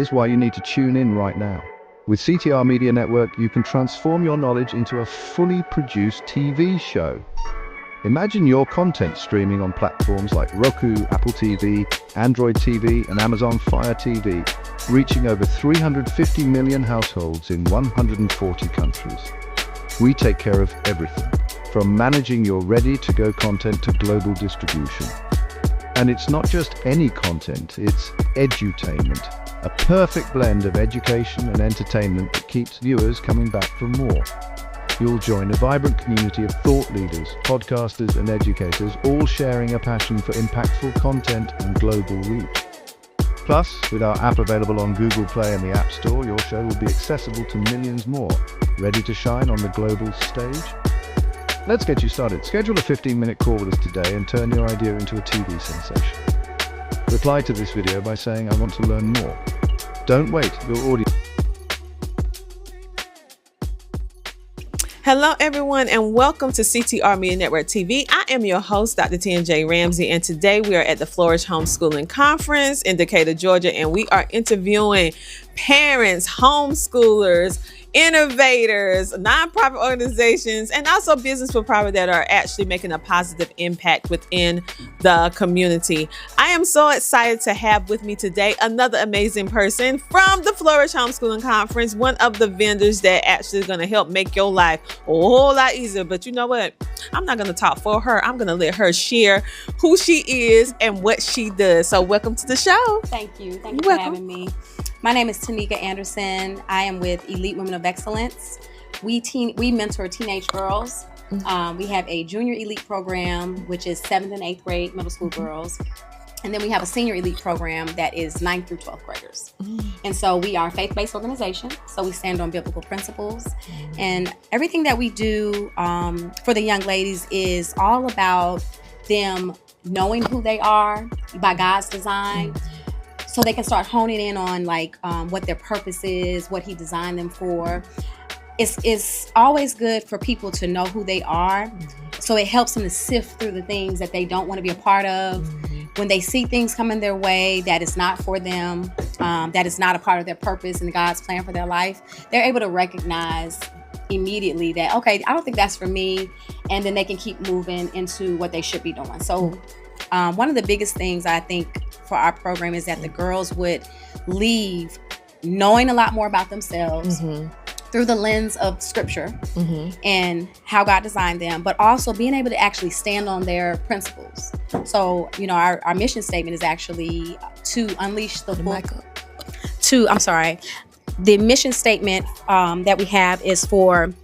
Here's why you need to tune in right now. With CTR Media Network, you can transform your knowledge into a fully produced TV show. Imagine your content streaming on platforms like Roku, Apple TV, Android TV, and Amazon Fire TV, reaching over 350 million households in 140 countries. We take care of everything, from managing your ready-to-go content to global distribution. And it's not just any content, it's edutainment, a perfect blend of education and entertainment that keeps viewers coming back for more. You'll join a vibrant community of thought leaders, podcasters, and educators, all sharing a passion for impactful content and global reach. Plus, with our app available on Google Play and the App Store, your show will be accessible to millions more, ready to shine on the global stage. Let's get you started. Schedule a 15-minute call with us today and turn your idea into a TV sensation. Reply to this video by saying, "I want to learn more." Don't wait, your audience. Hello, everyone, and welcome to CTR Media Network TV. I am your host, Dr. T.J. Ramsey, and today we are at the Flourish Homeschooling Conference in Decatur, Georgia, and we are interviewing parents, homeschoolers, innovators, nonprofit organizations, and also business for profit that are actually making a positive impact within the community. I am so excited to have with me today another amazing person from the Flourish Homeschooling Conference, one of the vendors that actually is going to help make your life a whole lot easier. But you know what? I'm not going to talk for her. I'm going to let her share who she is and what she does. So welcome to the show. Thank you. Thank you for having me. My name is Tanika Anderson. I am with Elite Women of Excellence. We mentor teenage girls. We have a junior elite program, which is 7th and 8th grade middle school girls. And then we have a senior elite program that is 9th through 12th graders. And so we are a faith-based organization. So we stand on biblical principles. And everything that we do for the young ladies is all about them knowing who they are by God's design. So they can start honing in on what their purpose is, what he designed them for. It's always good for people to know who they are. So it helps them to sift through the things that they don't want to be a part of. When they see things coming their way that is not for them, that is not a part of their purpose and God's plan for their life, they're able to recognize immediately that, okay, I don't think that's for me. And then they can keep moving into what they should be doing. So one of the biggest things I think for our program is that the girls would leave knowing a lot more about themselves through the lens of scripture and how God designed them, but also being able to actually stand on their principles. So, our mission statement is actually to unleash the full, the mission statement that we have is to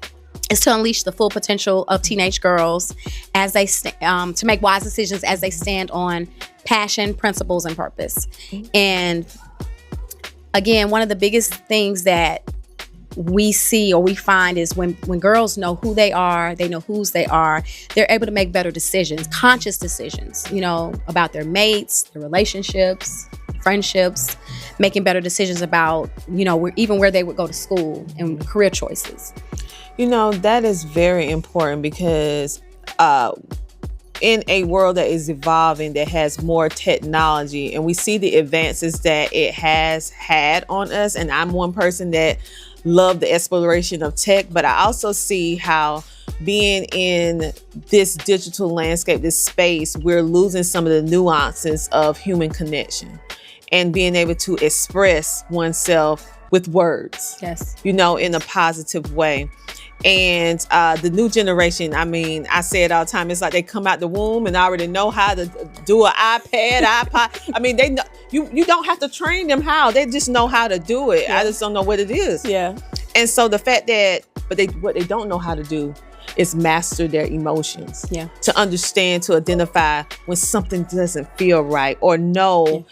unleash the full potential of teenage girls as they to make wise decisions as they stand on passion, principles, and purpose. And again, one of the biggest things that we see or we find is when girls know who they are, they know whose they are, they're able to make better decisions, conscious decisions, about their mates, their relationships, friendships, making better decisions about, even where they would go to school and career choices. That is very important because in a world that is evolving, that has more technology, and we see the advances that it has had on us. And I'm one person that love the exploration of tech, but I also see how being in this digital landscape, this space, we're losing some of the nuances of human connection and being able to express oneself with words, yes, in a positive way. And the new generation, I say it all the time, it's like they come out the womb and already know how to do an iPod. They know, you don't have to train them how, they just know how to do it. Yeah. I just don't know what it is. Yeah. And so the fact that, what they don't know how to do is master their emotions. Yeah. To understand, to identify when something doesn't feel right, or know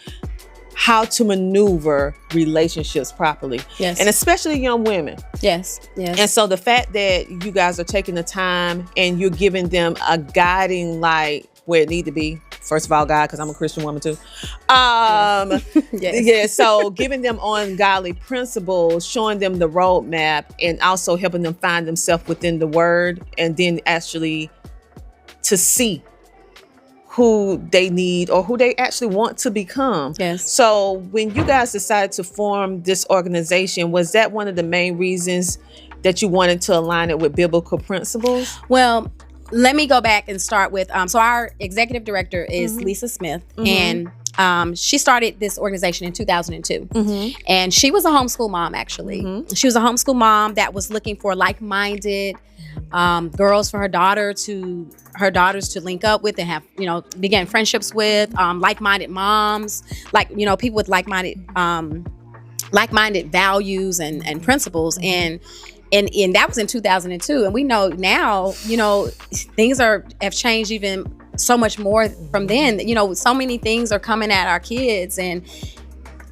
how to maneuver relationships properly. Yes. And especially young women. Yes. Yes. And so the fact that you guys are taking the time and you're giving them a guiding light where it need to be. First of all, God, because I'm a Christian woman too. Yes. Yeah. So giving them ungodly principles, showing them the roadmap, and also helping them find themselves within the word, and then actually to see who they need or who they actually want to become. Yes. So when you guys decided to form this organization, was that one of the main reasons that you wanted to align it with biblical principles? Well, let me go back and start with, so our executive director is Lisa Smith, and she started this organization in 2002. And she was a homeschool mom, actually. She was a homeschool mom that was looking for like-minded girls for her daughters to link up with and have, begin friendships with, like-minded moms, people with like-minded values and principles. And that was in 2002. And we know now, things have changed even so much more from then. So many things are coming at our kids. And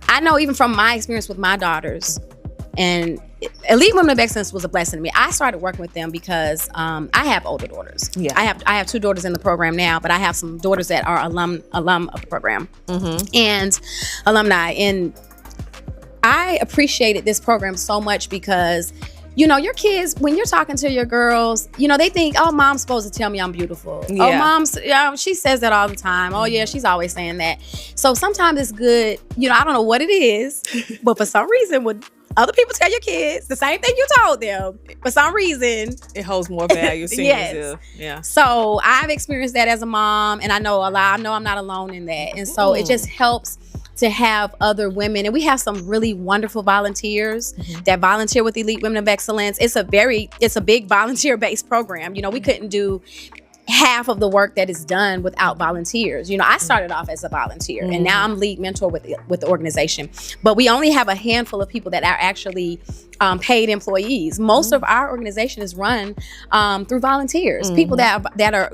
I know even from my experience with my daughters, and Elite Women of Excellence was a blessing to me. I started working with them because I have older daughters. Yeah. I have 2 daughters in the program now, but I have some daughters that are alum of the program and alumni. And I appreciated this program so much because your kids, when you're talking to your girls, they think, oh, mom's supposed to tell me I'm beautiful. Yeah. Oh, mom's, she says that all the time. Oh, yeah, she's always saying that. So sometimes it's good, I don't know what it is, but for some reason, when other people tell your kids the same thing you told them, for some reason, it holds more value. Yes. Yeah. So I've experienced that as a mom, and I know I'm not alone in that. And so it just helps to have other women, and we have some really wonderful volunteers that volunteer with Elite Women of Excellence. It's a big volunteer-based program. We couldn't do half of the work that is done without volunteers. I started off as a volunteer, and now I'm lead mentor with the organization. But we only have a handful of people that are actually paid employees. Most of our organization is run through volunteers, people that are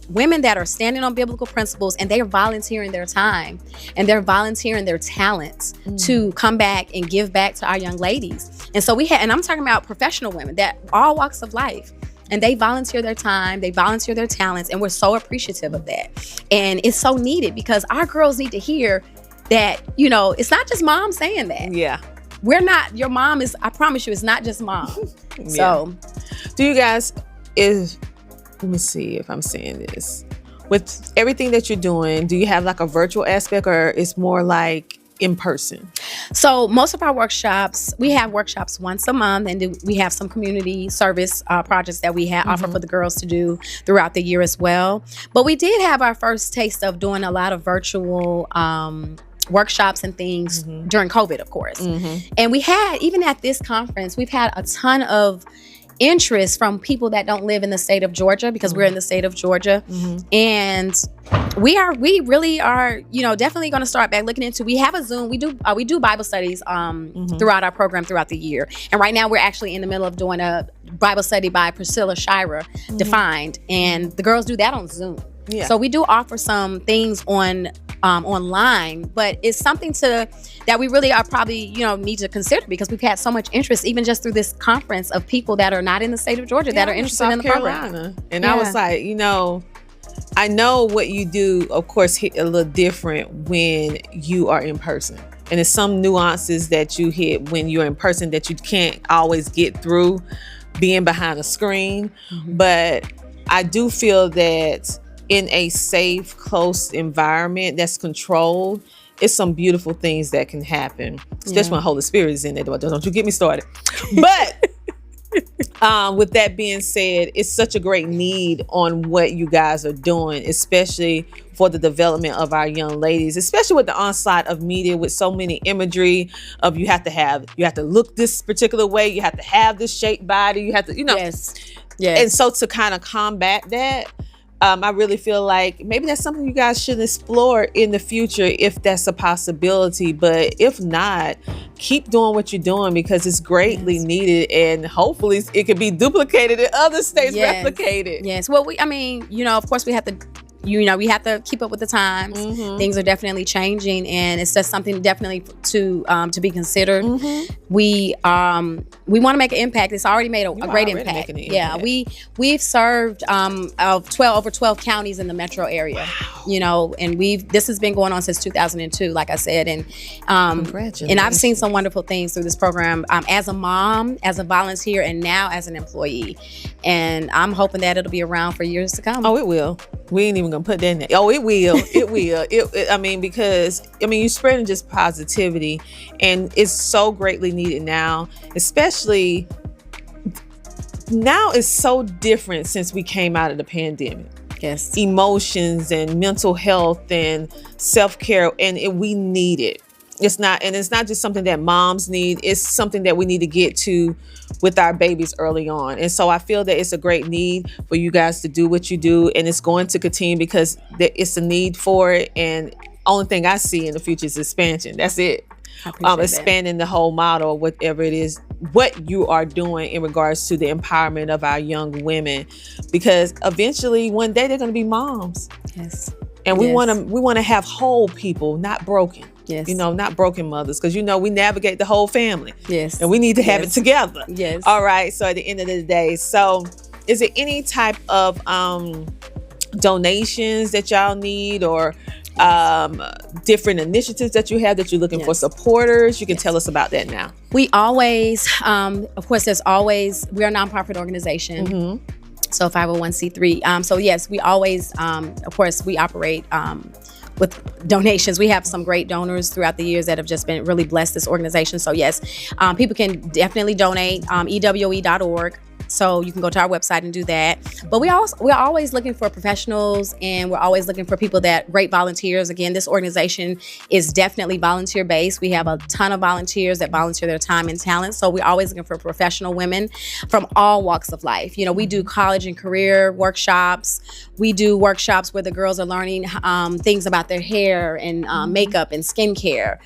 women that are standing on biblical principles, and they are volunteering their time and they're volunteering their talents to come back and give back to our young ladies. And so and I'm talking about professional women that all walks of life. And they volunteer their time, they volunteer their talents, and we're so appreciative of that. And it's so needed because our girls need to hear that, it's not just mom saying that. Yeah. Your mom is, I promise you, it's not just mom. Yeah. So. Do you guys, let me see if I'm saying this. With everything that you're doing, do you have like a virtual aspect, or it's more like in person? So most of our workshops, we have workshops once a month, and we have some community service projects that we offer for the girls to do throughout the year as well. But we did have our first taste of doing a lot of virtual workshops and things during COVID, of course. And we had, even at this conference, we've had a ton of interest from people that don't live in the state of Georgia, because we're in the state of Georgia. And we really are, definitely going to start back looking into. We have a Zoom. We do Bible studies throughout our program throughout the year. And right now we're actually in the middle of doing a Bible study by Priscilla Shira, Defined, and the girls do that on Zoom. Yeah. So we do offer some things online, but it's something that we really are probably need to consider, because we've had so much interest, even just through this conference, of people that are not in the state of Georgia that are interested in the program. And I was like, I know what you do, of course, hit a little different when you are in person. And there's some nuances that you hit when you're in person that you can't always get through being behind a screen. But I do feel that in a safe, close environment that's controlled, it's some beautiful things that can happen, especially when Holy Spirit is in there. Don't you get me started. But with that being said, it's such a great need on what you guys are doing, especially for the development of our young ladies, especially with the onslaught of media, with so many imagery of you have to look this particular way, you have to have this shaped body, you have to, Yes. And so to kind of combat that, I really feel like maybe that's something you guys should explore in the future, if that's a possibility. But if not, keep doing what you're doing, because it's greatly needed, and hopefully it can be duplicated in other states, replicated. Yes. Well, of course we have to we have to keep up with the times. Things are definitely changing, and it's just something definitely to be considered. We want to make an impact. It's already made a great impact. Yeah, we've served over 12 counties in the metro area. Wow. And this has been going on since 2002, like I said, and I've seen some wonderful things through this program as a mom, as a volunteer, and now as an employee. And I'm hoping that it'll be around for years to come. Oh, it will. We ain't even gonna put that in there. Oh, it will. It will. I mean, because you're spreading just positivity, and it's so greatly needed now. Especially now, it's so different since we came out of the pandemic. Yes. Emotions and mental health and self-care, and we need it. It's not just something that moms need. It's something that we need to get to with our babies early on. And so I feel that it's a great need for you guys to do what you do, and it's going to continue because it's a need for it. And only thing I see in the future is expansion. That's it. Expanding the whole model, whatever it is, what you are doing in regards to the empowerment of our young women, because eventually one day they're going to be moms. Yes. And we want to have whole people, not broken. Yes. Not broken mothers, because we navigate the whole family. Yes. And we need to have it together. Yes. All right. So at the end of the day, so is there any type of donations that y'all need, or different initiatives that you have that you're looking for supporters? You can tell us about that now. We always, of course, we're a nonprofit organization. Mm-hmm. So 501c3. So yes, we always, of course, we operate with donations. We have some great donors throughout the years that have just been really blessed this organization. So yes, people can definitely donate, ewoe.org. So you can go to our website and do that. But we're always looking for professionals, and we're always looking for people great volunteers. Again, this organization is definitely volunteer based. We have a ton of volunteers that volunteer their time and talent. So we're always looking for professional women from all walks of life. We do college and career workshops. We do workshops where the girls are learning things about their hair and makeup and skincare.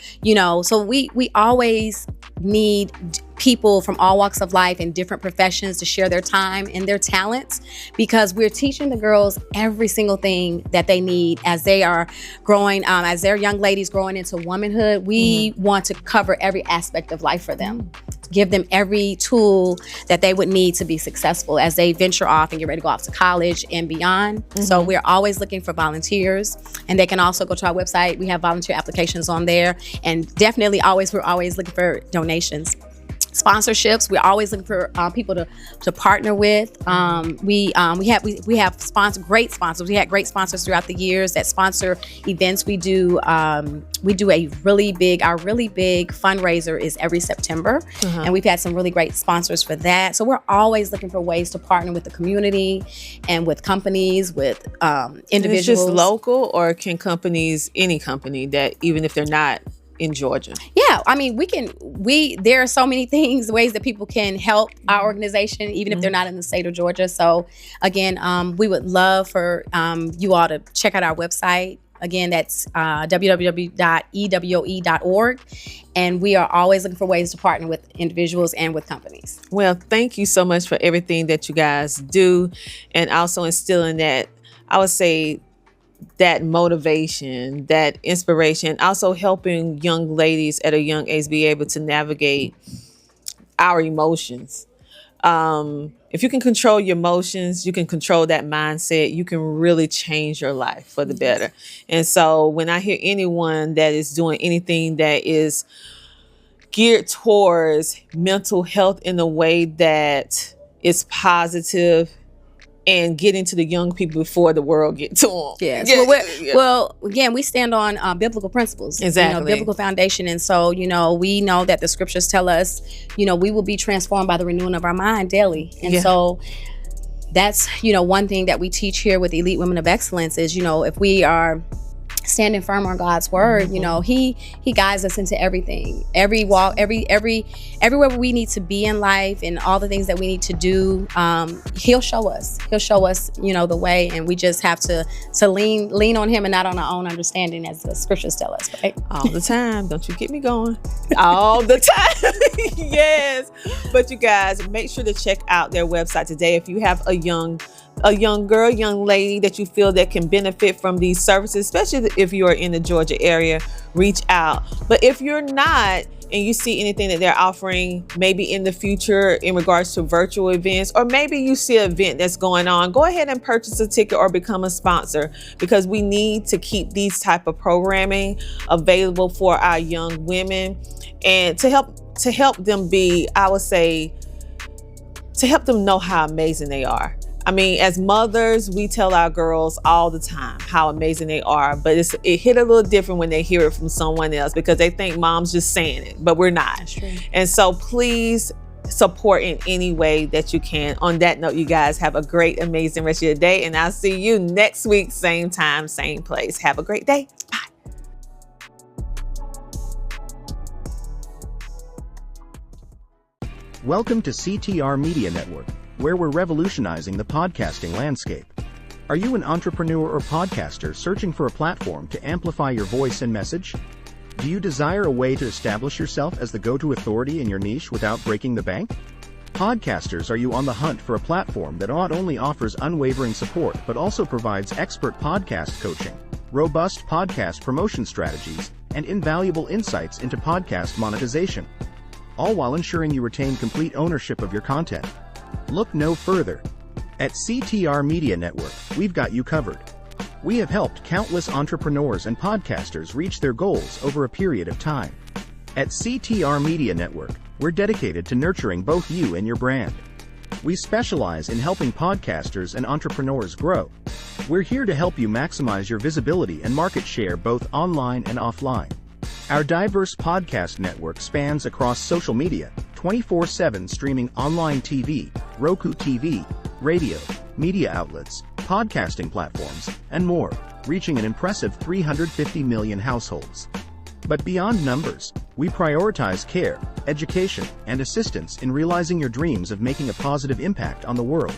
So we always need people from all walks of life and different professions to share their time and their talents, because we're teaching the girls every single thing that they need as they are growing, as they're young ladies growing into womanhood. We want to cover every aspect of life for them, give them every tool that they would need to be successful as they venture off and get ready to go off to college and beyond. So we're always looking for volunteers, and they can also go to our website. We have volunteer applications on there, and definitely we're always looking for donations. Sponsorships, we're always looking for people to partner with. We have great sponsors. We had great sponsors throughout the years that sponsor events. We do our really big fundraiser is every September, and we've had some really great sponsors for that. So we're always looking for ways to partner with the community and with companies, with individuals. And it's just local, or can any company that, even if they're not in Georgia? Yeah, there are so many ways that people can help our organization, even if they're not in the state of Georgia. So again, we would love for you all to check out our website. Again, that's www.ewoe.org. And we are always looking for ways to partner with individuals and with companies. Well, thank you so much for everything that you guys do, and also instilling that, I would say, that motivation, that inspiration, also helping young ladies at a young age be able to navigate our emotions. If you can control your emotions, you can control that mindset, you can really change your life for the better. And so when I hear anyone that is doing anything that is geared towards mental health in a way that is positive, and getting to the young people before the world get to them. Yes. Well, again, we stand on biblical principles. Exactly. Biblical foundation. And so, we know that the scriptures tell us, we will be transformed by the renewing of our mind daily. And so that's, one thing that we teach here with Elite Women of Excellence is, if we are standing firm on God's word, he guides us into everything, every walk, everywhere we need to be in life, and all the things that we need to do. He'll show us, the way, and we just have to lean on him and not on our own understanding, as the scriptures tell us, right? All the time. Don't you get me going. All the time. Yes. But you guys, make sure to check out their website today. If you have a young girl, young lady that you feel that can benefit from these services, especially if you are in the Georgia area, reach out. But if you're not, and you see anything that they're offering maybe in the future in regards to virtual events, or maybe you see an event that's going on, go ahead and purchase a ticket or become a sponsor, because we need to keep these type of programming available for our young women, and to help them be, I would say, to help them know how amazing they are. I mean, as mothers, we tell our girls all the time how amazing they are, but it hit a little different when they hear it from someone else because they think mom's just saying it, but we're not. That's true. And so please support in any way that you can. On that note, you guys have a great, amazing rest of your day, and I'll see you next week, same time, same place. Have a great day. Bye. Welcome to CTR Media Network, where we're revolutionizing the podcasting landscape. Are you an entrepreneur or podcaster searching for a platform to amplify your voice and message? Do you desire a way to establish yourself as the go-to authority in your niche without breaking the bank? Podcasters, are you on the hunt for a platform that not only offers unwavering support but also provides expert podcast coaching, robust podcast promotion strategies, and invaluable insights into podcast monetization, all while ensuring you retain complete ownership of your content? Look no further. At CTR Media Network, we've got you covered. We have helped countless entrepreneurs and podcasters reach their goals over a period of time. At CTR Media Network, we're dedicated to nurturing both you and your brand. We specialize in helping podcasters and entrepreneurs grow. We're here to help you maximize your visibility and market share both online and offline. Our diverse podcast network spans across social media, 24/7 streaming online TV, Roku TV, radio, media outlets, podcasting platforms, and more, reaching an impressive 350 million households. But beyond numbers, we prioritize care, education, and assistance in realizing your dreams of making a positive impact on the world.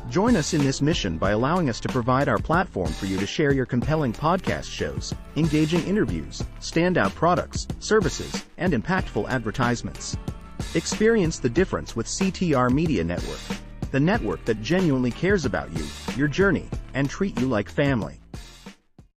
Join us in this mission by allowing us to provide our platform for you to share your compelling podcast shows, engaging interviews, standout products, services, and impactful advertisements. Experience the difference with CTR Media Network, the network that genuinely cares about you, your journey, and treat you like family.